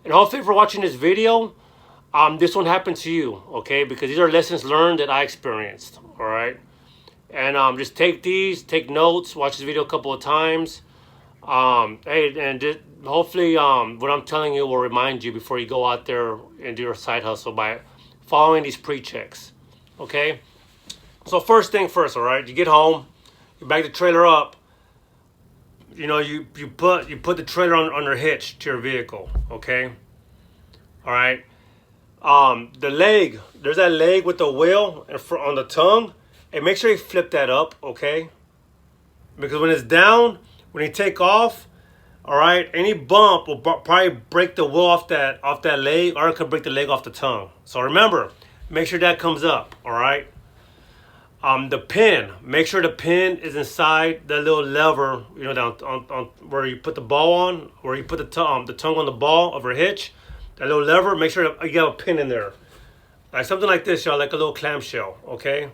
And hopefully for watching this video, this won't happen to you, okay? Because these are lessons learned that I experienced, all right? And just take these, take notes, watch this video a couple of times. Hey, and just hopefully what I'm telling you will remind you before you go out there and do your side hustle by following these pre-checks, okay? So first thing first, all right? You get home, you back the trailer up. You know, you put the trailer on a hitch to your vehicle, okay? All right. The leg, there's that leg with the wheel on the tongue. And make sure you flip that up, okay? Because when it's down, when you take off, all right, any bump will probably break the wheel off that leg, or it could break the leg off the tongue. So remember, make sure that comes up, all right? The pin, make sure the pin is inside the little lever, you know, down on where you put the ball on, where you put the tongue on the ball of your hitch. That little lever, make sure that you have a pin in there. Like something like this, y'all, like a little clamshell, okay?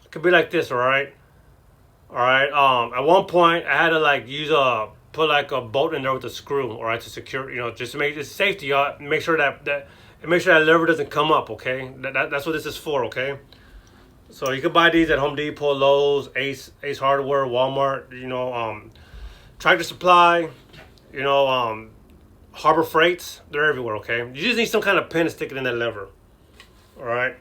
It could be like this, all right? All right, at one point, I had to like put like a bolt in there with a screw, all right, to secure, you know, just to make it safety, y'all. Make sure that lever doesn't come up, okay? That's what this is for, okay? So you can buy these at Home Depot, Lowe's, Ace Hardware, Walmart, you know, Tractor Supply, you know, Harbor Freights. They're everywhere, okay? You just need some kind of pin to stick it in that lever, all right?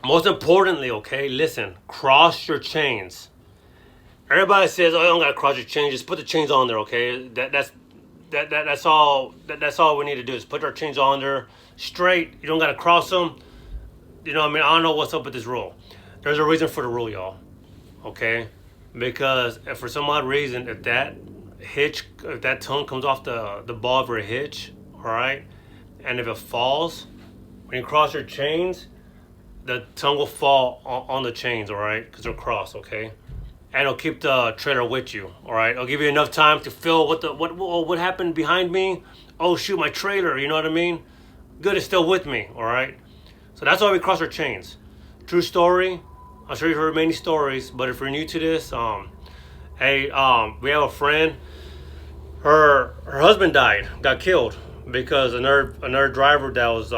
Most importantly, okay, listen, cross your chains. Everybody says, oh, you don't got to cross your chains. Just put the chains on there, okay? That's all we need to do is put our chains on there straight. You don't got to cross them. You know what I mean? I don't know what's up with this rule. There's a reason for the rule, y'all. Okay? Because if for some odd reason, if that tongue comes off the ball of your hitch, all right, and if it falls, when you cross your chains, the tongue will fall on the chains, all right? Because they're crossed, okay? And it'll keep the trailer with you, all right? It'll give you enough time to feel what happened behind me. Oh, shoot, my trailer, you know what I mean? Good, it's still with me, all right? So that's why we cross our chains. True story. I'm sure you've heard many stories, but if you're new to this, hey, we have a friend. Her husband got killed because another driver that was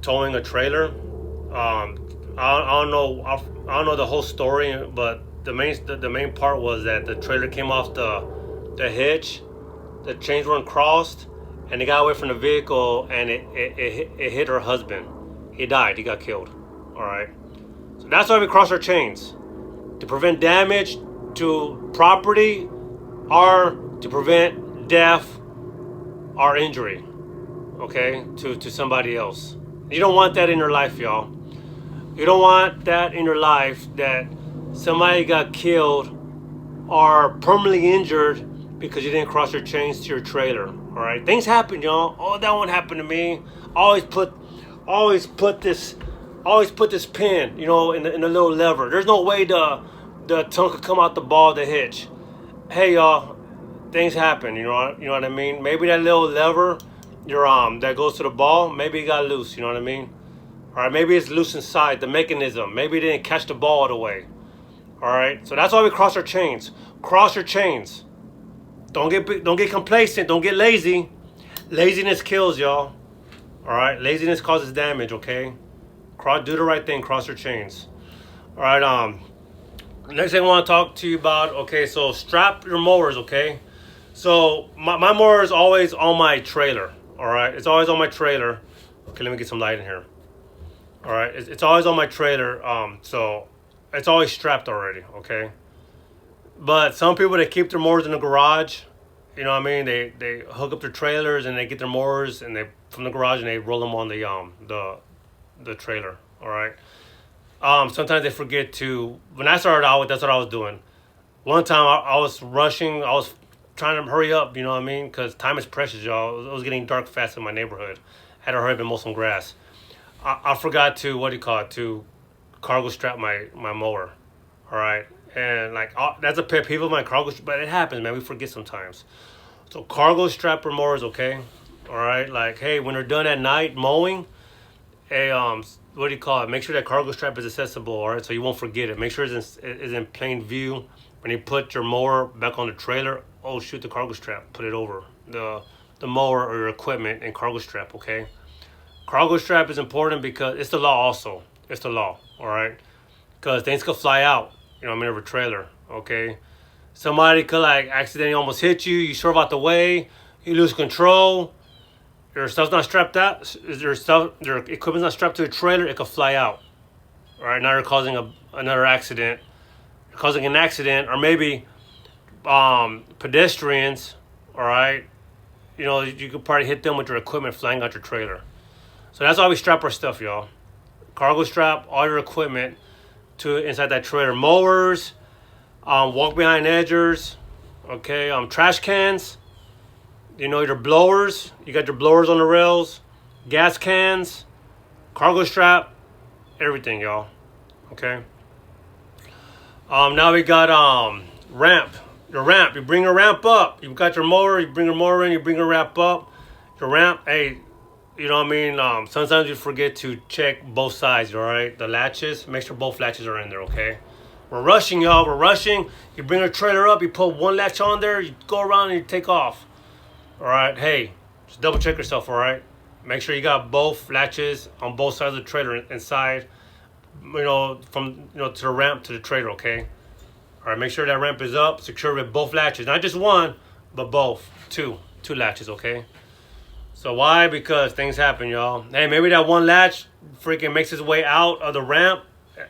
towing a trailer. I don't know the whole story, but the main part was that the trailer came off the hitch, the chains weren't crossed, and it got away from the vehicle, and it hit her husband. He died. He got killed. All right. So that's why we cross our chains, to prevent damage to property or to prevent death or injury, okay, to somebody else. You don't want that in your life, y'all. You don't want that in your life, that somebody got killed or permanently injured because you didn't cross your chains to your trailer. All right. Things happen, y'all. Oh, that won't happen to me. Always put this pin, you know, in the little lever. There's no way the tongue could come out the ball of the hitch. Hey, y'all, things happen. You know what I mean? Maybe that little lever, that goes to the ball, maybe it got loose. You know what I mean? All right, maybe it's loose inside the mechanism. Maybe it didn't catch the ball all the way. All right, so that's why we cross our chains. Cross your chains. Don't get complacent. Don't get lazy. Laziness kills, y'all. All right, laziness causes damage, okay? Do the right thing, cross your chains. All right, next thing I want to talk to you about, okay, so strap your mowers, okay? So my mower is always on my trailer, all right? It's always on my trailer. Okay, let me get some light in here. All right, it's always on my trailer, so it's always strapped already, okay? But some people, they keep their mowers in the garage. You know what I mean? They hook up their trailers and they get their mowers and from the garage and they roll them on the trailer. All right. Sometimes they forget to. When I started out, that's what I was doing. One time I was rushing. I was trying to hurry up. You know what I mean? Because time is precious, y'all. It was getting dark fast in my neighborhood. I had to hurry up and mow some grass. I forgot to to cargo strap my mower. All right. And like that's a pet peeve of mine, cargo, but it happens, man. We forget sometimes. So cargo strap your mowers, okay? All right, like hey, when they're done at night mowing, hey, make sure that cargo strap is accessible, all right? So you won't forget it. Make sure it's in plain view when you put your mower back on the trailer. Oh shoot, the cargo strap. Put it over the the mower or your equipment and cargo strap, okay? Cargo strap is important because it's the law also. It's the law, all right? Because things could fly out, you know what I mean, of a trailer, okay? Somebody could like accidentally almost hit you, you swerve out the way, you lose control, your stuff's not strapped out, your equipment's not strapped to the trailer, it could fly out. All right, now you're causing another accident. You're causing an accident, or maybe pedestrians, all right, you know, you could probably hit them with your equipment flying out your trailer. So that's why we strap our stuff, y'all. Cargo strap all your equipment to inside that trailer. Mowers, walk behind edgers, okay, trash cans, you know, your blowers, you got your blowers on the rails, gas cans, cargo strap, everything, y'all, okay. Now we got ramp. Your ramp, you bring a ramp up. You got your mower, you bring your mower in, you bring a ramp up. Your ramp, hey, you know what I mean? Sometimes you forget to check both sides, all right? The latches, make sure both latches are in there, okay? We're rushing, y'all, we're rushing. You bring a trailer up, you put one latch on there, you go around and you take off. All right, hey, just double check yourself, all right? Make sure you got both latches on both sides of the trailer inside, you know, from, you know, to the ramp to the trailer, okay? All right, make sure that ramp is up, secure with both latches. Not just one, but both. Two latches, okay? So why? Because things happen, y'all. Hey, maybe that one latch freaking makes its way out of the ramp,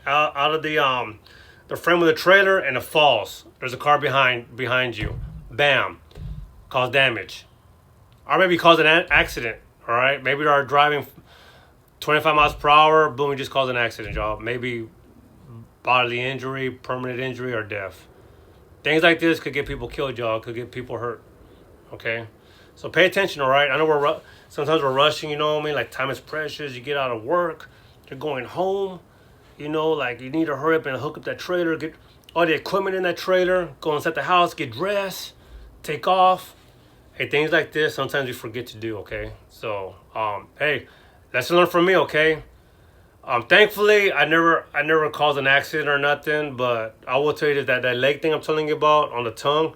out of the frame of the trailer, and it falls. There's a car behind you. Bam. Cause damage. Or maybe cause an accident, all right? Maybe they're driving 25 miles per hour, boom, you just caused an accident, y'all. Maybe bodily injury, permanent injury, or death. Things like this could get people killed, y'all. Could get people hurt, okay? So pay attention, all right? I know sometimes we're rushing, you know what I mean? Like time is precious. You get out of work, you're going home, you know, like you need to hurry up and hook up that trailer, get all the equipment in that trailer, go inside the house, get dressed, take off. Hey, things like this, sometimes you forget to do, okay? So, hey, lesson learned from me, okay? Thankfully, I never caused an accident or nothing, but I will tell you that leg thing I'm telling you about on the tongue,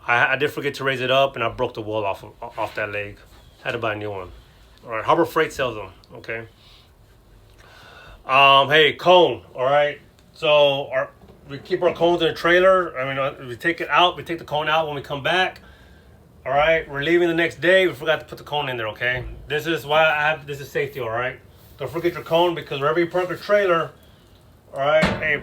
I did forget to raise it up, and I broke the wall off that leg. Had to buy a new one. All right, Harbor Freight sells them, okay? Hey, cone, all right? So we keep our cones in the trailer. I mean, we take it out. We take the cone out when we come back. All right, we're leaving the next day. We forgot to put the cone in there, okay? This is why this is safety, all right? Don't forget your cone, because wherever you park your trailer, all right, hey,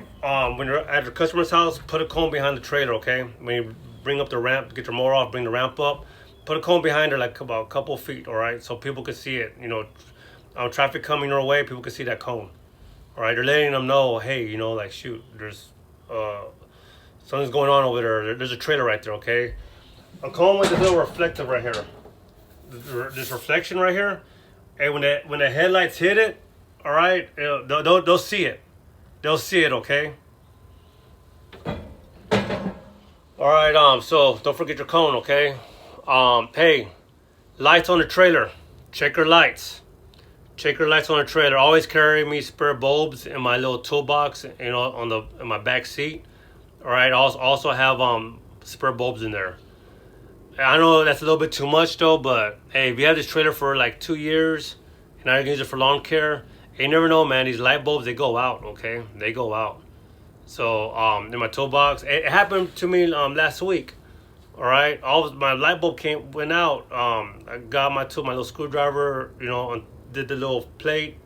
when you're at your customer's house, put a cone behind the trailer, okay? When you bring up the ramp, get your mower off, bring the ramp up, put a cone behind her, like about a couple of feet, all right? So people can see it, you know, traffic coming your way, people can see that cone. All right, you're letting them know, hey, you know, like, shoot, there's something's going on over there. There's a trailer right there, okay? A cone with this little reflective right here. This reflection right here. And when the headlights hit it, all right, they'll see it. They'll see it, okay? All right, so don't forget your cone, okay? Hey, lights on the trailer. Check your lights. Check your lights on the trailer. Always carry me spare bulbs in my little toolbox, you know, in my back seat. All right, also have spare bulbs in there. I know that's a little bit too much though, but hey, if you have this trailer for like 2 years and now you can use it for lawn care, you never know, man. These light bulbs, they go out, okay? They go out. So in my toolbox, it happened to me last week. All right, my light bulb went out. I got my little screwdriver, you know, did the little plate,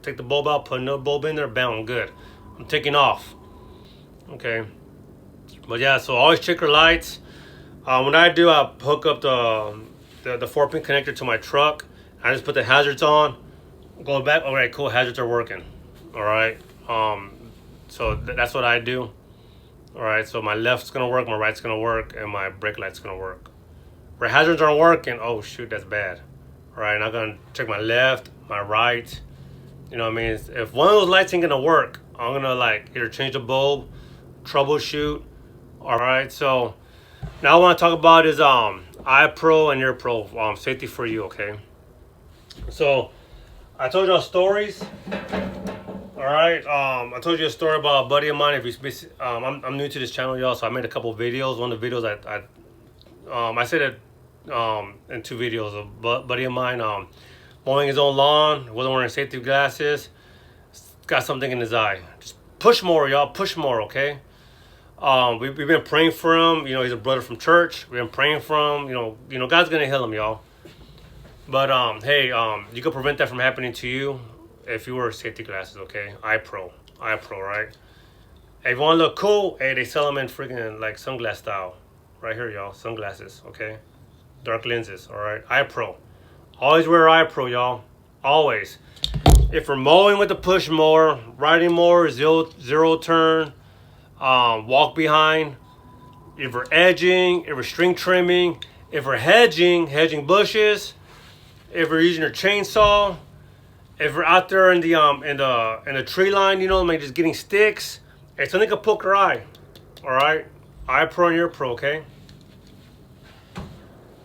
take the bulb out, put another bulb in there, bam, I'm good. I'm taking off. Okay, but yeah, so always check your lights. When I do, I hook up the 4-pin connector to my truck. I just put the hazards on, go back. All right, cool, hazards are working. All right, so that's what I do. All right, so my left's gonna work, my right's gonna work, and my brake light's gonna work. Where hazards aren't working, oh shoot, that's bad. All right, I'm gonna check my left, my right. You know what I mean? If one of those lights ain't gonna work, I'm gonna like either change the bulb, troubleshoot. All right, so now I want to talk about is eye pro and ear pro, safety for you, okay? So I told y'all stories. All right, I told you a story about a buddy of mine. I'm new to this channel, y'all, so I made a couple of videos. One of the videos I said that in 2 videos. A buddy of mine mowing his own lawn, wasn't wearing safety glasses, got something in his eye. Just push more, y'all. Push more, okay? We've been praying for him. You know, he's a brother from church. We've been praying for him. You know, God's gonna heal him, y'all. But hey, you can prevent that from happening to you if you wear safety glasses, okay? Eye Pro, right? Hey, if you want to look cool, hey, they sell them in freaking like sunglass style, right here, y'all. Sunglasses, okay? Dark lenses, all right? Eye Pro. Always wear Eye Pro, y'all. Always. If we're mowing with the push mower, riding mower, zero turn, walk behind. If we're edging, if we're string trimming, if we're hedging bushes. If we're using your chainsaw, if we're out there in the tree line, you know, like just getting sticks, hey, something can poke your eye. All right, Eye Pro and Ear Pro, okay.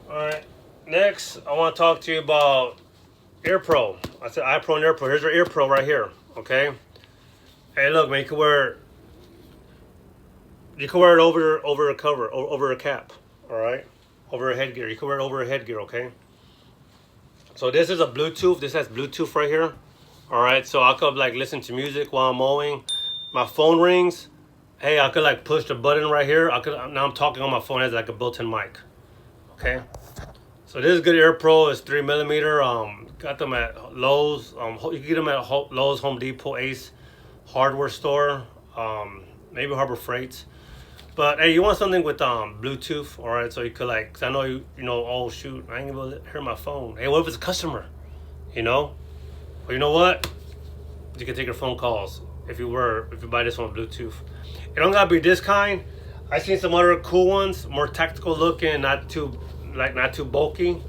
All right, next I want to talk to you about Ear Pro. I said Eye Pro and Ear Pro. Here's your Ear Pro right here, okay. Hey, look, man, you can wear it over a cover, over a cap, all right, over a headgear. You can wear it over a headgear, okay. So this is a Bluetooth. This has Bluetooth right here. All right, so I could like listen to music while I'm mowing. My phone rings. Hey, I could like push the button right here. Now I'm talking on my phone. It has like a built-in mic. Okay. So this is good Ear Pro. It's 3mm. Got them at Lowe's. You can get them at Lowe's, Home Depot, Ace hardware store. Maybe Harbor Freight. But hey, you want something with Bluetooth, all right? So you could like, cause I know you know, oh shoot, I ain't able to hear my phone. Hey, what if it's a customer? You know? Well, you know what? You can take your phone calls if you buy this one with Bluetooth. It don't gotta be this kind. I've seen some other cool ones, more tactical looking, not too bulky.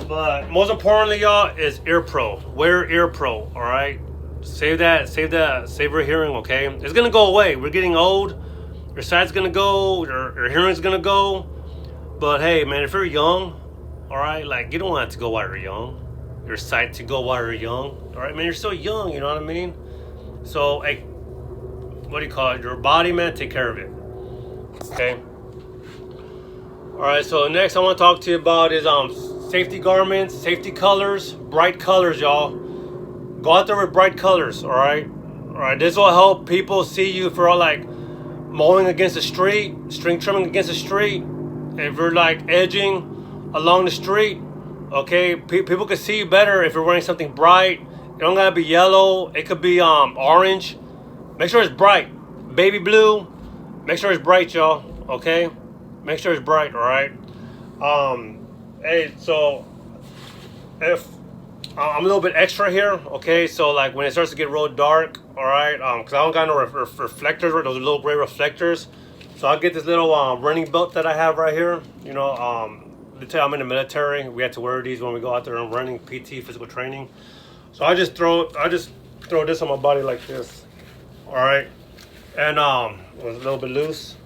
But most importantly, y'all, is Ear Pro. Wear Ear Pro, all right? Save your hearing, okay? It's gonna go away. We're getting old. Your sight's gonna go, your hearing's gonna go. But hey, man, if you're young, all right, like you don't want it to go while you're young. Your sight to go while you're young, all right, man. You're still young, you know what I mean? So, hey, what do you call it? Your body, man, take care of it. Okay. All right. So next, I want to talk to you about is safety garments, safety colors, bright colors, y'all. Go out there with bright colors. All right. All right. This will help people see you if you're all like mowing against the street, string trimming against the street, if you're like edging along the street, okay, people can see you better if you're wearing something bright. It don't gotta be yellow. It could be orange. Make sure it's bright. Baby blue. Make sure it's bright, y'all. Okay, make sure it's bright. All right. Hey, so if I'm a little bit extra here, okay, so like when it starts to get real dark, all right, because I don't got no reflectors, those little gray reflectors, so I'll get this little running belt that I have right here. You know, they tell I'm in the military, we have to wear these when we go out there and running, PT, physical training. So I just throw this on my body like this, all right, and it was a little bit loose.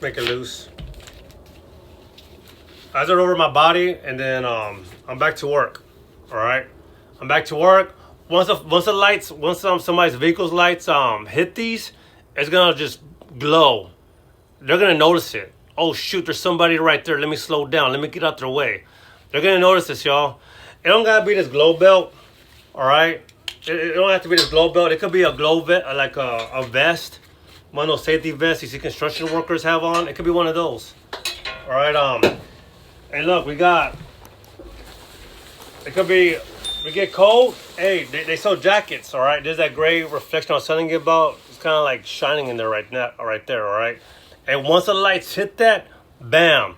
Make it loose. I throw it over my body, and then I'm back to work. All right, I'm back to work. Once somebody's vehicle's lights hit these, it's gonna just glow. They're gonna notice it. Oh shoot, there's somebody right there. Let me slow down. Let me get out their way. They're gonna notice this, y'all. It don't gotta be this glow belt. All right, it don't have to be this glow belt. It could be a glow vest, like a vest. One of those safety vests you see construction workers have on. It could be one of those. All right, and look, it could be, we get cold. Hey, they sell jackets, all right? There's that gray reflection I was telling you about. It's kind of like shining in there right there, all right? And once the lights hit that, bam,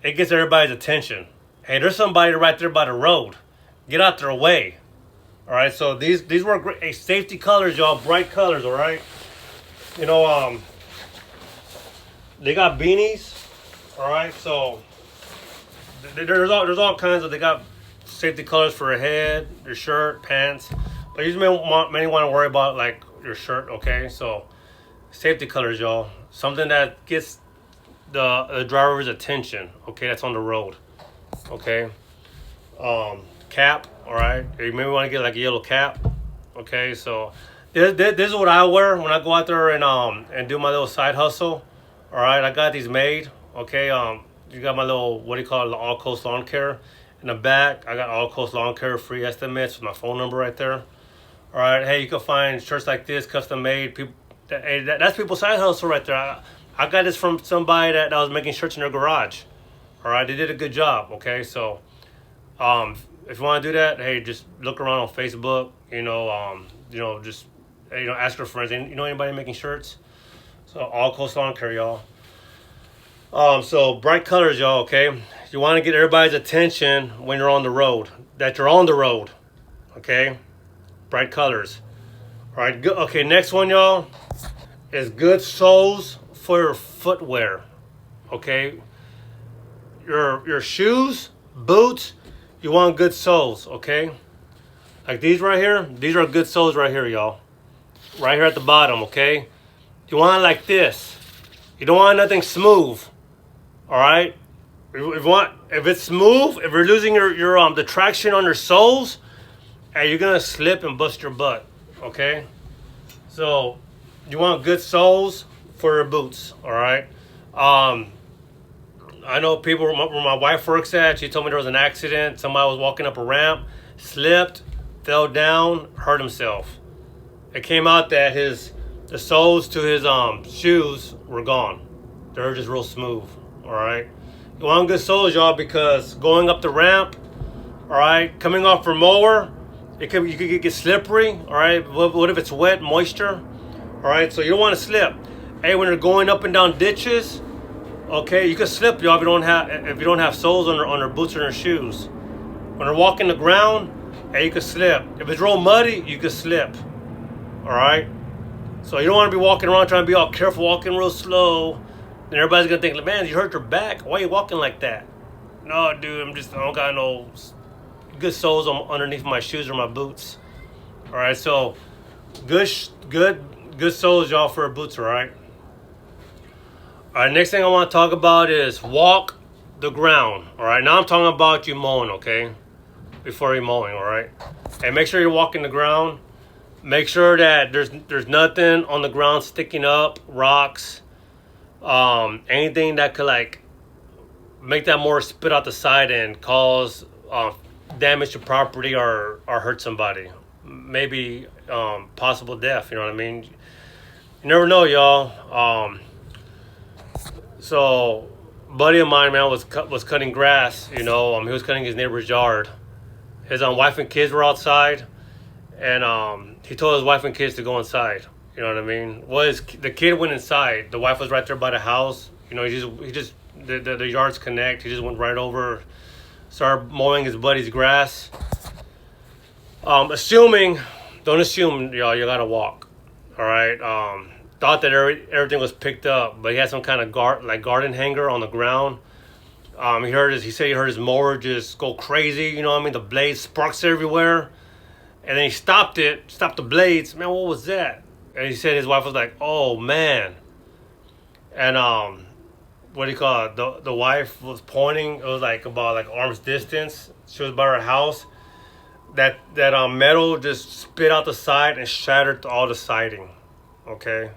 it gets everybody's attention. Hey, there's somebody right there by the road. Get out their way. All right, so these were great. Hey, safety colors, y'all, bright colors, all right? You know, they got beanies, all right? So there's all kinds of, they got safety colors for your head, your shirt, pants. But you may want to worry about like your shirt, okay? So safety colors, y'all. Something that gets the driver's attention, okay? That's on the road, okay? Cap, all right? You maybe want to get like a yellow cap, okay? So This is what I wear when I go out there and do my little side hustle. All right, I got these made. Okay, you got my little, what do you call it, the All Coast Lawn Care. In the back, I got All Coast Lawn Care free estimates with my phone number right there. All right, hey, you can find shirts like this, custom made. People, that's people's side hustle right there. I got this from somebody that was making shirts in their garage. All right, they did a good job. Okay, so if you want to do that, hey, just look around on Facebook. Just ask your friends. You know anybody making shirts? So All Coast Lawn Care, y'all. So bright colors, y'all. Okay, you want to get everybody's attention when you're on the road. That you're on the road. Okay, bright colors. All right, good. Okay, next one, y'all, is good soles for your footwear. Okay, your shoes, boots, you want good soles. Okay, like these right here. These are good soles right here, y'all. Right here at the bottom. Okay, you want it like this. You don't want nothing smooth. All right, if it's smooth, if you're losing your the traction on your soles, and you're gonna slip and bust your butt. Okay, so you want good soles for your boots. All right. I know people where my wife works at. She told me there was an accident. Somebody was walking up a ramp, slipped, fell down, hurt himself. It came out that the soles to his shoes were gone. They're just real smooth. All right, you want good soles, y'all, because going up the ramp, all right, coming off for mower, you could get slippery. All right, what if it's wet, moisture? All right, so you don't want to slip. Hey, when you're going up and down ditches, okay, you can slip, y'all, if you don't have soles on their boots or their shoes. When they're walking the ground, hey, you can slip. If it's real muddy, you can slip. All right, so you don't want to be walking around trying to be all careful, walking real slow. And everybody's gonna think, man, you hurt your back. Why are you walking like that? No, dude, I don't got no good soles underneath my shoes or my boots. All right, so good soles, y'all, for boots. All right. All right. Next thing I want to talk about is walk the ground. All right. Now I'm talking about you mowing. Okay. Before you're mowing. All right. And make sure you're walking the ground. Make sure that there's nothing on the ground sticking up, rocks. Anything that could like make that mower spit out the side and cause damage to property or hurt somebody, maybe possible death. You know what I mean? You never know, y'all. So, buddy of mine, man, was cutting grass. He was cutting his neighbor's yard. His wife and kids were outside, and he told his wife and kids to go inside. You know what I mean? The kid went inside. The wife was right there by the house. The yards connect. He just went right over, started mowing his buddy's grass. Don't assume, y'all, you gotta walk. All right. Thought that everything was picked up, but he had some kind of garden hanger on the ground. He said he heard his mower just go crazy. You know what I mean? The blades, sparks everywhere. And then he stopped the blades. Man, what was that? And he said his wife was like, oh, man. And what do you call it? The wife was pointing. It was about arm's distance. She was by her house. That metal just spit out the side and shattered all the siding. Okay?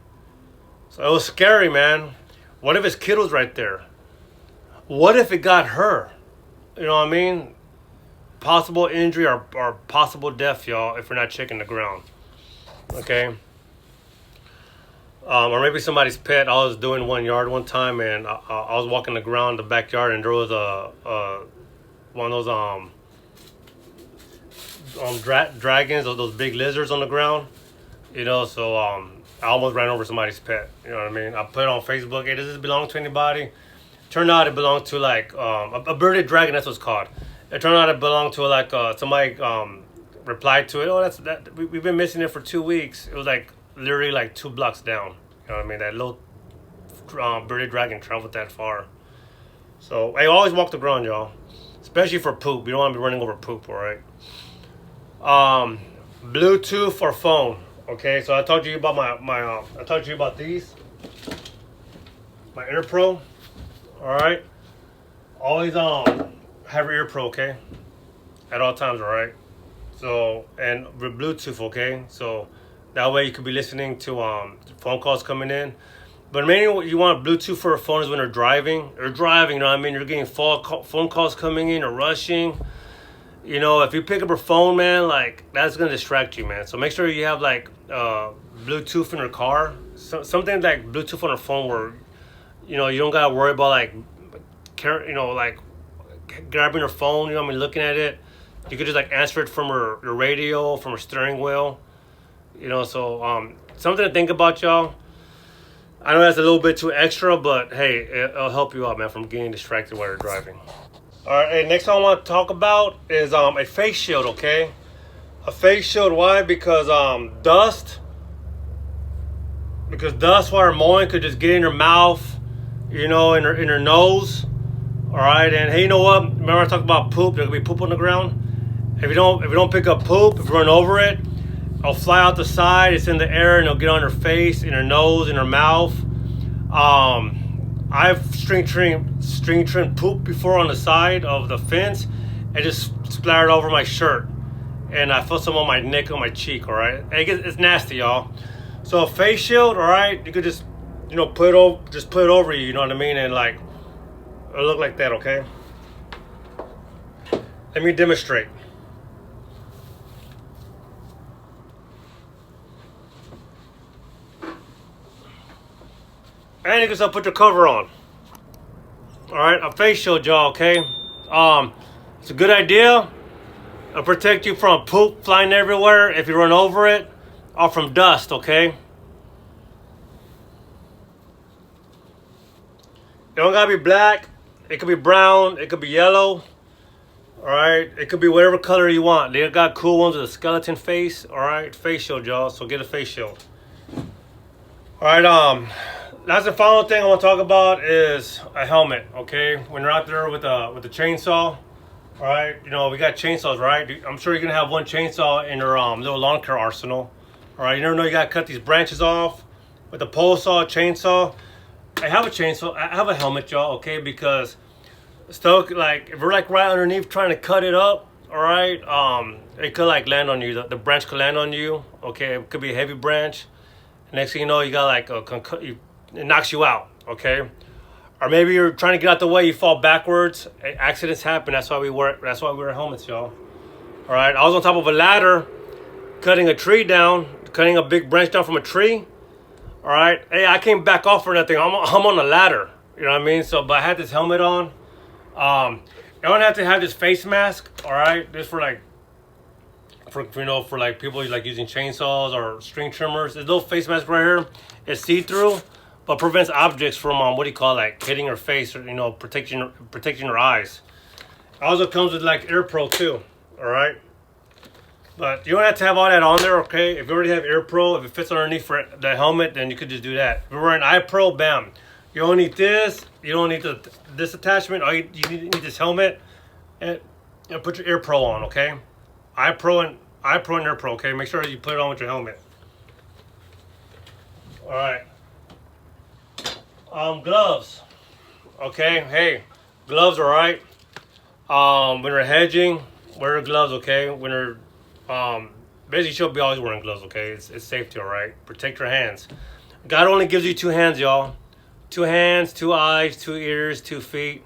So it was scary, man. What if his kid was right there? What if it got her? You know what I mean? Possible injury or possible death, y'all, if we're not checking the ground. Okay? Or maybe somebody's pet. I was doing one yard one time, and I was walking the ground, the backyard, and there was one of those dragons, or those big lizards on the ground. So I almost ran over somebody's pet. You know what I mean? I put it on Facebook. Hey, does this belong to anybody? Turned out it belonged to a bearded dragon. That's what it's called. It turned out it belonged to somebody replied to it. Oh, we've been missing it for 2 weeks. It was literally 2 blocks down. You know what I mean? That little bearded dragon traveled that far. So I always walk the ground, y'all, especially for poop. You don't want to be running over poop, all right? Bluetooth or phone. Okay, so I talked to you about I talked to you about these. My Ear Pro. All right. Always have your Ear Pro, okay? At all times, all right? So, and with Bluetooth, okay? So That way you could be listening to phone calls coming in. But mainly what you want Bluetooth for a phone is when you're driving. You're driving, you know what I mean? You're getting phone calls coming in or rushing. You know, if you pick up your phone, man, like, that's going to distract you, man. So make sure you have, like, Bluetooth in your car. Something like Bluetooth on your phone where, you know, you don't got to worry about, like, you know, like, grabbing your phone, you know what I mean, looking at it. You could just, like, answer it from your radio, from your steering wheel. You know, so something to think about, y'all. I know that's a little bit too extra, but hey, it'll help you out, man, from getting distracted while you're driving. All right, hey, next thing I want to talk about is a face shield, okay? A face shield, why? Because dust while you're mowing could just get in your mouth, you know, in your nose. All right, and hey, you know what? Remember I talked about poop? There could be poop on the ground. If you don't pick up poop, if you run over it, it'll fly out the side. It's in the air, and it'll get on your face, in your nose, in your mouth. I've string trimmed poop before on the side of the fence, and just splattered over my shirt, and I felt some on my neck, on my cheek. All right, it's nasty, y'all. So a face shield, all right, you could just, you know, put it over you. You know what I mean? And like, it'll look like that. Okay. Let me demonstrate. And you can still put your cover on. All right, a face shield, y'all, okay? It's a good idea. It'll protect you from poop flying everywhere if you run over it, or from dust, okay? It don't gotta be black. It could be brown. It could be yellow. All right, it could be whatever color you want. They got cool ones with a skeleton face. All right, face shield, y'all. So get a face shield. All right, that's the final thing I want to talk about is a helmet, okay? When you're out there with a chainsaw, all right? You know, we got chainsaws, right? I'm sure you're going to have one chainsaw in your little lawn care arsenal, all right? You never know you got to cut these branches off with a pole saw, chainsaw. I have a chainsaw. I have a helmet, y'all, okay? Because still, like, if we're, like, right underneath trying to cut it up, all right? It could, like, land on you. The branch could land on you, okay? It could be a heavy branch. Next thing you know, you got, like, it knocks you out, okay? Or maybe you're trying to get out the way, you fall backwards. Accidents happen. That's why we wear helmets, y'all. All right. I was on top of a ladder, cutting a tree down, cutting a big branch down from a tree. All right. Hey, I came back off for nothing. I'm on a ladder. You know what I mean? So, but I had this helmet on. You don't have to have this face mask. All right. This for like, for like people like using chainsaws or string trimmers. This little face mask right here is see-through, but prevents objects from like hitting your face, or, you know, protecting your eyes. It also comes with like Air Pro too. All right, but you don't have to have all that on there, okay? If you already have Air Pro, if it fits underneath for the helmet, then you could just do that. If you're wearing Eye Pro, bam. You don't need this. You don't need this attachment. All you need this helmet, and put your Air Pro on, okay? Eye Pro and Air Pro, okay? Make sure you put it on with your helmet. All right. Gloves. Okay, hey, gloves, all right. When you're hedging, wear your gloves, okay? When you're basically, you should be always wearing gloves, okay? It's safety, all right? Protect your hands. God only gives you 2 hands, y'all. 2 hands, 2 eyes, 2 ears, 2 feet.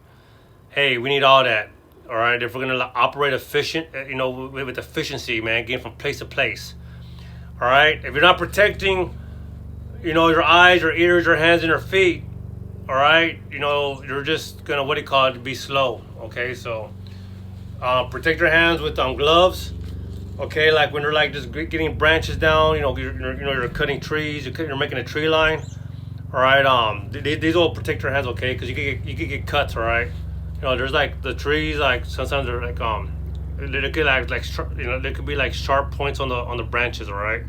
Hey, we need all that, all right? If we're gonna operate efficient, you know, with efficiency, man, getting from place to place. All right. If you're not protecting, you know, your eyes, your ears, your hands, and your feet, all right, you know, you're just gonna be slow. Okay, so protect your hands with gloves. Okay, like when you're like just getting branches down, you know, you're cutting trees, you're making a tree line. All right, these will protect your hands, okay, because you could get cuts. All right, you know, there's like the trees, like sometimes they're like they could you know, there could be like sharp points on the branches. All right,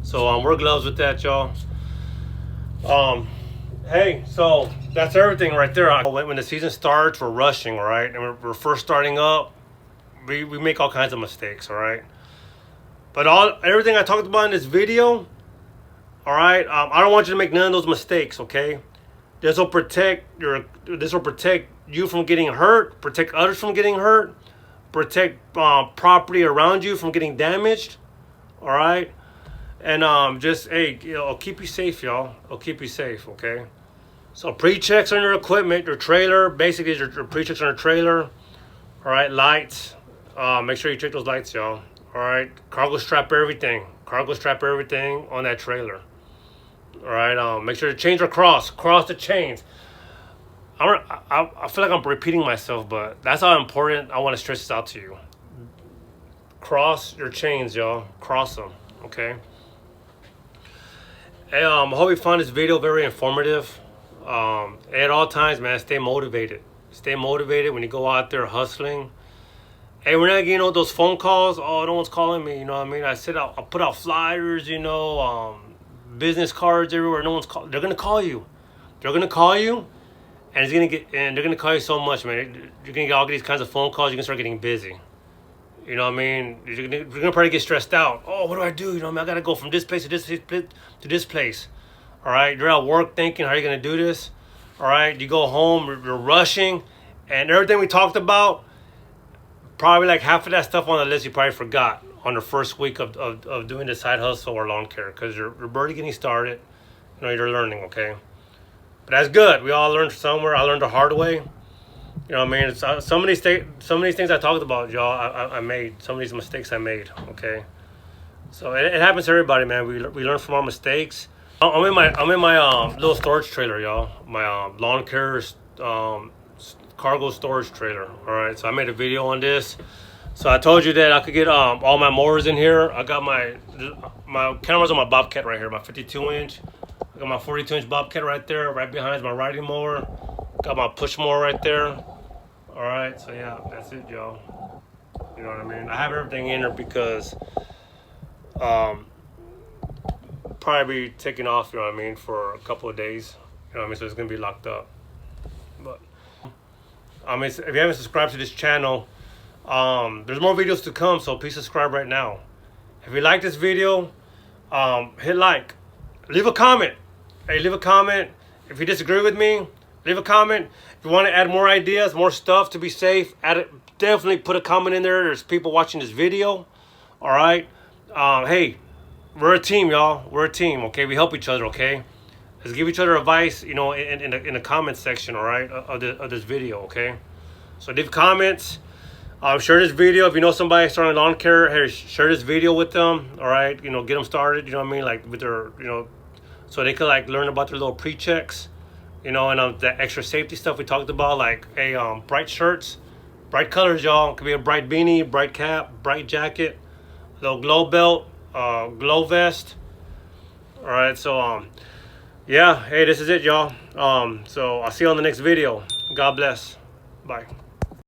so wear gloves with that, y'all. Hey, so that's everything right there. When the season starts, we're rushing, all right, and we're first starting up. We make all kinds of mistakes, all right. But everything I talked about in this video, all right, I don't want you to make none of those mistakes, okay? This will protect you from getting hurt, protect others from getting hurt, protect property around you from getting damaged, all right. And just, hey, I'll keep you safe, y'all. I'll keep you safe, okay? So pre-checks on your equipment, your trailer, basically your pre-checks on your trailer. All right, lights. Make sure you check those lights, y'all. All right, cargo strap everything. Cargo strap everything on that trailer. All right, make sure the chains are cross the chains. I feel like I'm repeating myself, but that's how important I want to stress this out to you. Cross your chains, y'all. Cross them, okay? Hey, I hope you found this video very informative. At all times, man, stay motivated. Stay motivated when you go out there hustling. Hey, we're not getting all those phone calls. Oh, no one's calling me. You know what I mean? I said I'll put out flyers, you know, business cards everywhere. No one's calling. They're gonna call you. They're gonna call you, and they're gonna call you so much, man. You're gonna get all these kinds of phone calls. You're gonna start getting busy. You know what I mean? You're gonna probably get stressed out. Oh, what do I do? You know what I mean? I gotta go from this place to this place. All right, you're at work thinking, how are you gonna do this? All right, you go home, you're rushing, and everything we talked about, probably like half of that stuff on the list you probably forgot on the first week of doing the side hustle or lawn care, because you're barely getting started. You know, you're learning, okay? But that's good. We all learned somewhere. I learned the hard way. You know what I mean? It's, some of these things I talked about, y'all, I made. Some of these mistakes I made, okay? So it happens to everybody, man. We learn from our mistakes. I'm in my little storage trailer, y'all. My lawn care cargo storage trailer. All right, so I made a video on this. So I told you that I could get all my mowers in here. I got my cameras on my Bobcat right here, my 52-inch. I got my 42-inch Bobcat right there. Right behind is my riding mower. Got my push mower right there. All right, so yeah, that's it, y'all. You know what I mean? I have everything in there because probably be taking off, you know what I mean, for a couple of days. You know what I mean? So it's gonna be locked up. But I mean, if you haven't subscribed to this channel, there's more videos to come, so please subscribe right now. If you like this video, hit like, leave a comment. Hey, leave a comment. If you disagree with me, leave a comment. If you want to add more ideas, more stuff to be safe, add it, definitely put a comment in there. There's people watching this video. All right. Hey, we're a team, y'all. We're a team, okay? We help each other, okay? Let's give each other advice, you know, in the comment section, all right, of this video, okay? So leave comments. Share this video. If you know somebody starting lawn care, hey, share this video with them, all right? You know, get them started, you know what I mean? Like with their, you know, so they could like learn about their little pre-checks, you know, and the extra safety stuff we talked about, like bright shirts, bright colors, y'all. Could be a bright beanie, bright cap, bright jacket, little glow belt, glow vest. All right, so yeah, hey, this is it, y'all. So I'll see you on the next video. God bless. Bye.